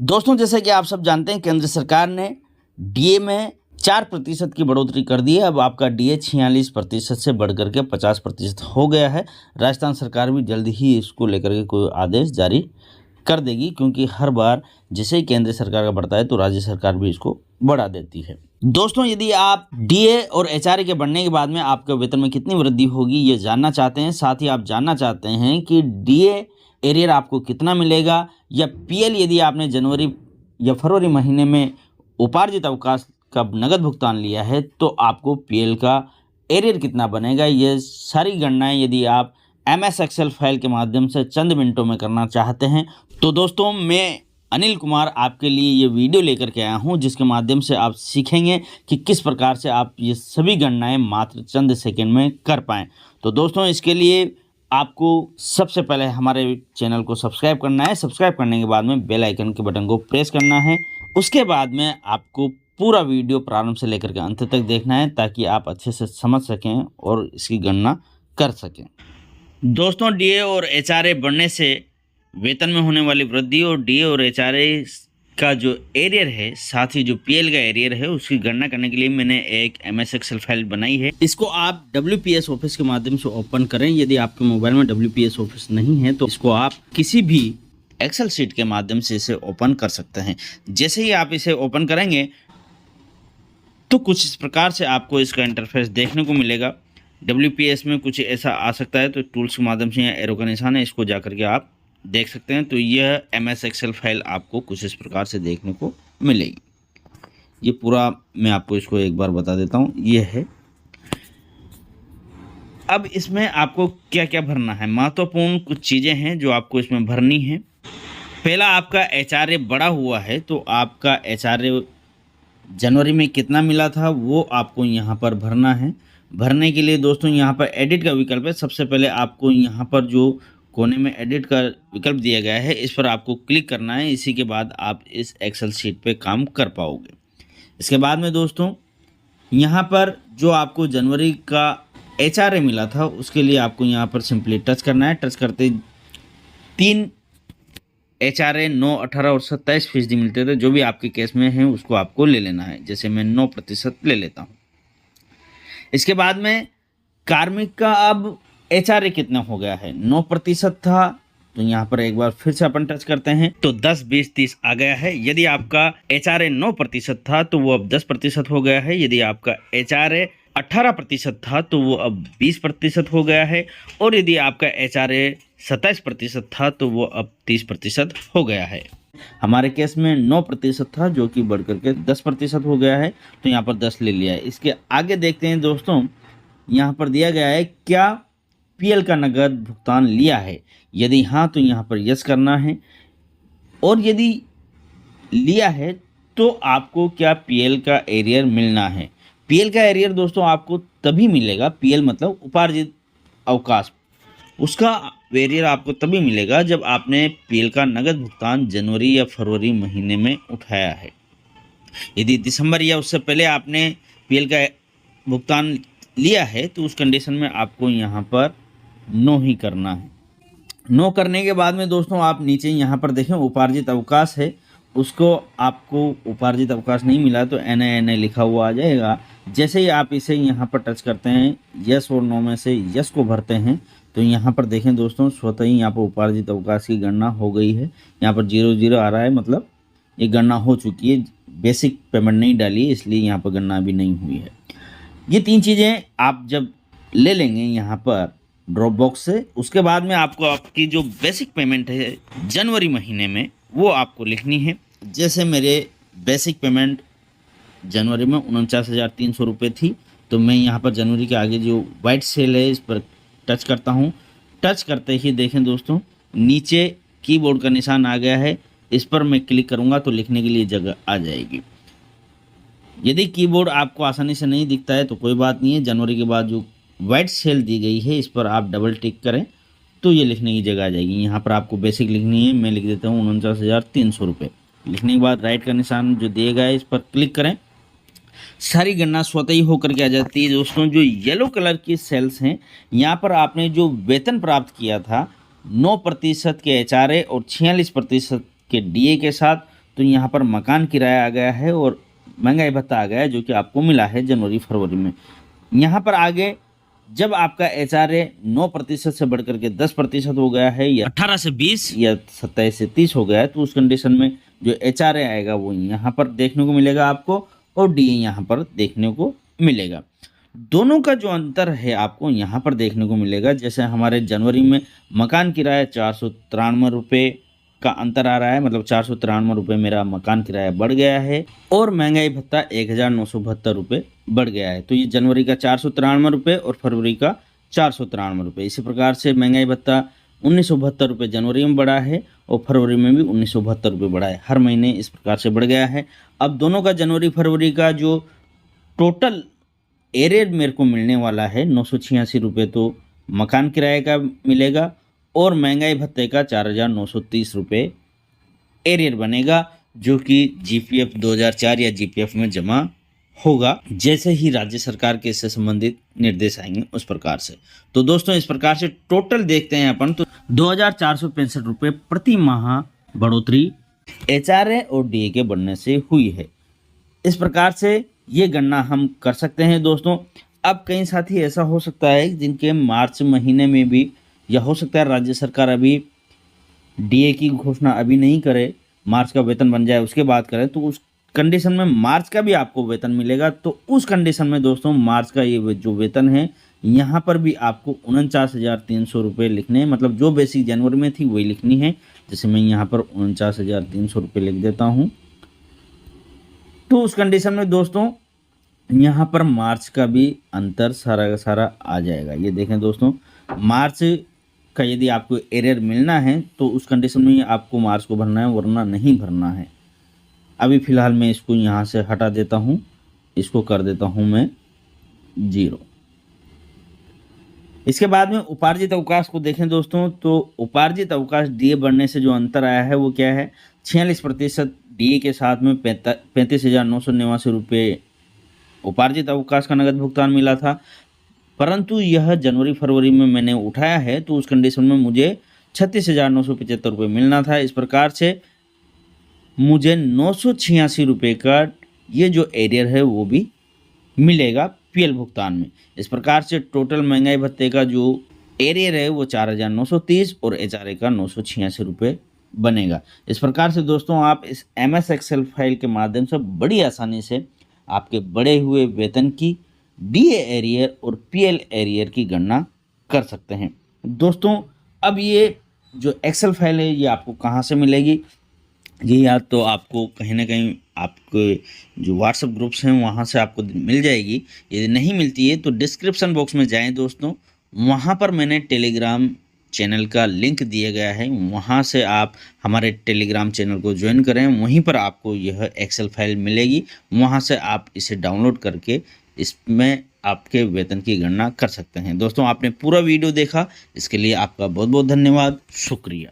दोस्तों, जैसे कि आप सब जानते हैं, केंद्र सरकार ने डीए में 4% की बढ़ोतरी कर दी है। अब आपका डीए 46% से बढ़ करके 50% हो गया है। राजस्थान सरकार भी जल्द ही इसको लेकर के कोई आदेश जारी कर देगी, क्योंकि हर बार जैसे ही केंद्र सरकार का बढ़ता है तो राज्य सरकार भी इसको बढ़ा देती है। दोस्तों, यदि आप डीए और एचआरए के बढ़ने के बाद में आपके वेतन में कितनी वृद्धि होगी ये जानना चाहते हैं, साथ ही आप जानना चाहते हैं कि डीए एरियर आपको कितना मिलेगा, या पीएल यदि आपने जनवरी या फरवरी महीने में उपार्जित अवकाश का नगद भुगतान लिया है तो आपको पीएल का एरियर कितना बनेगा, ये सारी गणनाएं यदि आप एमएस एक्सेल फाइल के माध्यम से चंद मिनटों में करना चाहते हैं तो दोस्तों, मैं अनिल कुमार आपके लिए ये वीडियो लेकर के आया हूँ, जिसके माध्यम से आप सीखेंगे कि किस प्रकार से आप ये सभी गणनाएं मात्र चंद सेकंड में कर पाएँ। तो दोस्तों, इसके लिए आपको सबसे पहले हमारे चैनल को सब्सक्राइब करना है। सब्सक्राइब करने के बाद में बेल आइकन के बटन को प्रेस करना है। उसके बाद में आपको पूरा वीडियो प्रारंभ से लेकर के अंत तक देखना है, ताकि आप अच्छे से समझ सकें और इसकी गणना कर सकें। दोस्तों, डीए और एचआरए बढ़ने से वेतन में होने वाली वृद्धि और डीए और एचआरए का जो एरियर है, साथ ही जो पीएल का एरियर है, उसकी गणना करने के लिए मैंने एक एमएस एक्सेल फाइल बनाई है। इसको आप डब्ल्यूपीएस ऑफिस के माध्यम से ओपन करें। यदि आपके मोबाइल में डब्ल्यूपीएस ऑफिस नहीं है तो इसको आप किसी भी एक्सेल शीट के माध्यम से इसे ओपन कर सकते हैं। जैसे ही आप इसे ओपन करेंगे तो कुछ इस प्रकार से आपको इसका इंटरफेस देखने को मिलेगा। डब्ल्यूपीएस में कुछ ऐसा आ सकता है, तो टूल्स के माध्यम से यहाँ एरो का निशान है, इसको जा करके आप देख सकते हैं। तो यह एमएस एक्सेल फाइल आपको कुछ इस प्रकार से देखने को मिलेगी। ये पूरा मैं आपको इसको एक बार बता देता हूँ। ये है। अब इसमें आपको क्या क्या भरना है, महत्वपूर्ण कुछ चीज़ें हैं जो आपको इसमें भरनी है। पहला, आपका एचआरए बढ़ा हुआ है तो आपका एचआरए जनवरी में कितना मिला था वो आपको यहाँ पर भरना है। भरने के लिए दोस्तों यहाँ पर एडिट का विकल्प है। सबसे पहले आपको यहाँ पर जो कोने में एडिट का विकल्प दिया गया है, इस पर आपको क्लिक करना है। इसी के बाद आप इस एक्सेल शीट पे काम कर पाओगे। इसके बाद में दोस्तों, यहाँ पर जो आपको जनवरी का एचआरए मिला था उसके लिए आपको यहाँ पर सिंपली टच करना है। टच करते 3 एचआरए 9, 18 और 27% मिलते थे। जो भी आपके केस में है उसको आपको ले लेना है। जैसे मैं 9% ले लेता हूँ। इसके बाद में कार्मिक का अब एचआरए कितना हो गया है, 9% था, तो यहाँ पर एक बार फिर से अपन टच करते हैं तो 10, 20, 30 आ गया है। यदि आपका एचआरए 9% था तो वो अब 10% हो गया है। यदि आपका एचआरए 18% था तो वो अब 20% हो गया है। और यदि आपका एचआरए 27% था तो वो अब 30% हो गया है। हमारे केस में 9% था जो कि बढ़ करके 10% हो गया है, तो यहाँ पर 10 ले लिया है। इसके आगे देखते हैं दोस्तों, यहाँ पर दिया गया है क्या पीएल का नगद भुगतान लिया है। यदि हाँ तो यहाँ पर यस करना है, और यदि लिया है तो आपको क्या पीएल का एरियर मिलना है। पीएल का एरियर दोस्तों आपको तभी मिलेगा, पीएल मतलब उपार्जित अवकाश, उसका एरियर आपको तभी मिलेगा जब आपने पीएल का नगद भुगतान जनवरी या फरवरी महीने में उठाया है। यदि दिसंबर या उससे पहले आपने पीएल का भुगतान लिया है तो उस कंडीशन में आपको यहाँ पर नो ही करना है। नो करने के बाद में दोस्तों आप नीचे यहाँ पर देखें उपार्जित अवकाश है, उसको आपको उपार्जित अवकाश नहीं मिला तो NA लिखा हुआ आ जाएगा। जैसे ही आप इसे यहाँ पर टच करते हैं, यस और नो में से यस को भरते हैं, तो यहाँ पर देखें दोस्तों स्वतः ही यहाँ पर उपार्जित अवकाश की गणना हो गई है। यहाँ पर 00 आ रहा है, मतलब ये गणना हो चुकी है। बेसिक पेमेंट नहीं डाली है, इसलिए यहाँ पर गणना भी नहीं हुई है। ये 3 चीज़ें आप जब ले लेंगे यहाँ पर ड्रॉप बॉक्स से, उसके बाद में आपको आपकी जो बेसिक पेमेंट है जनवरी महीने में वो आपको लिखनी है। जैसे मेरे बेसिक पेमेंट जनवरी में 49,300 रुपये थी, तो मैं यहाँ पर जनवरी के आगे जो वाइट सेल है इस पर टच करता हूँ। टच करते ही देखें दोस्तों नीचे कीबोर्ड का निशान आ गया है, इस पर मैं क्लिक करूँगा तो लिखने के लिए जगह आ जाएगी। यदि कीबोर्ड आपको आसानी से नहीं दिखता है तो कोई बात नहीं है, जनवरी के बाद जो वाइट सेल दी गई है इस पर आप डबल टिक करें तो ये लिखने की जगह आ जाएगी। यहाँ पर आपको बेसिक लिखनी है, मैं लिख देता हूँ 49,300 रुपये। लिखने के बाद राइट का निशान जो दिया गया है इस पर क्लिक करें। सारी गणना स्वतः ही होकर के आ जाती है। दोस्तों, जो येलो कलर की सेल्स हैं यहाँ पर आपने जो वेतन प्राप्त किया था 9% के एचआरए और 46% के डीए के साथ, तो तो यहाँ पर मकान किराया आ गया है और महंगाई भत्ता आ गया है जो कि आपको मिला है जनवरी फरवरी में। यहाँ पर आगे जब आपका HRA 9% से बढ़कर के 10% हो गया है या 18 से 20 या 27 से 30 हो गया है, तो उस कंडीशन में जो HRA आएगा वो यहाँ पर देखने को मिलेगा आपको और DA यहाँ पर देखने को मिलेगा। दोनों का जो अंतर है आपको यहाँ पर देखने को मिलेगा। जैसे हमारे जनवरी में मकान किराया 493 रुपये का अंतर आ रहा है, मतलब 493 रुपये मेरा मकान किराया बढ़ गया है और महंगाई भत्ता 1972 रुपये बढ़ गया है। तो ये जनवरी का 493 रुपये और फरवरी का 493 रुपये। इसी प्रकार से महंगाई भत्ता 1972 रुपये जनवरी में बढ़ा है और फरवरी में भी 1972 रुपये बढ़ा है। हर महीने इस प्रकार से बढ़ गया है। अब दोनों का जनवरी फरवरी का जो टोटल एरियर मेरे को मिलने वाला है 986 रुपये तो मकान किराए का मिलेगा और महंगाई भत्ते का 4,930 रुपये एरियर बनेगा, जो कि GPF 2004 या GPF में जमा होगा जैसे ही राज्य सरकार के इससे संबंधित निर्देश आएंगे उस प्रकार से। तो दोस्तों इस प्रकार से टोटल देखते हैं अपन तो 2,465 रुपये प्रति माह बढ़ोतरी HRA और DA के बढ़ने से हुई है। इस प्रकार से ये गणना हम कर सकते हैं दोस्तों। अब कई साथी ऐसा हो सकता है जिनके मार्च महीने में भी, या हो सकता है राज्य सरकार अभी DA की घोषणा अभी नहीं करे, मार्च का वेतन बन जाए उसके बाद करें, तो उस कंडीशन में मार्च का भी आपको वेतन मिलेगा। तो उस कंडीशन में दोस्तों मार्च का ये जो वेतन है यहाँ पर भी आपको 49,300 रुपये लिखने हैं, मतलब जो बेसिक जनवरी में थी वही लिखनी है। जैसे मैं यहाँ पर 49,300 रुपये लिख देता हूँ। तो उस कंडीशन में दोस्तों यहाँ पर मार्च का भी अंतर सारा का सारा आ जाएगा। ये देखें दोस्तों, मार्च का यदि आपको एरियर मिलना है तो उस कंडीशन में आपको मार्च को भरना है, वरना नहीं भरना है। अभी फ़िलहाल मैं इसको यहाँ से हटा देता हूँ, इसको कर देता हूँ मैं 0। इसके बाद में उपार्जित अवकाश को देखें दोस्तों, तो उपार्जित अवकाश DA बढ़ने से जो अंतर आया है वो क्या है, 46% DA के साथ में 35,989 रुपये उपार्जित अवकाश का नगद भुगतान मिला था। परंतु यह जनवरी फरवरी में मैंने उठाया है तो उस कंडीशन में मुझे 36,975 रुपये मिलना था। इस प्रकार से मुझे 986 रुपये का ये जो एरियर है वो भी मिलेगा PL भुगतान में। इस प्रकार से टोटल महंगाई भत्ते का जो एरियर है वो 4,930 और HRA का 986 रुपये बनेगा। इस प्रकार से दोस्तों आप इस MS Excel फाइल के माध्यम से बड़ी आसानी से आपके बढ़े हुए वेतन की DA एरियर और PL एरियर की गणना कर सकते हैं दोस्तों। अब ये जो एक्सेल फाइल है ये आपको कहाँ से मिलेगी, ये या तो आपको कहीं ना कहीं आपके जो व्हाट्सएप ग्रुप्स हैं वहाँ से आपको मिल जाएगी। यदि नहीं मिलती है तो डिस्क्रिप्शन बॉक्स में जाएं दोस्तों, वहाँ पर मैंने टेलीग्राम चैनल का लिंक दिया गया है, वहाँ से आप हमारे टेलीग्राम चैनल को ज्वाइन करें। वहीं पर आपको यह एक्सेल फाइल मिलेगी, वहाँ से आप इसे डाउनलोड करके इसमें आपके वेतन की गणना कर सकते हैं। दोस्तों आपने पूरा वीडियो देखा, इसके लिए आपका बहुत बहुत धन्यवाद, शुक्रिया।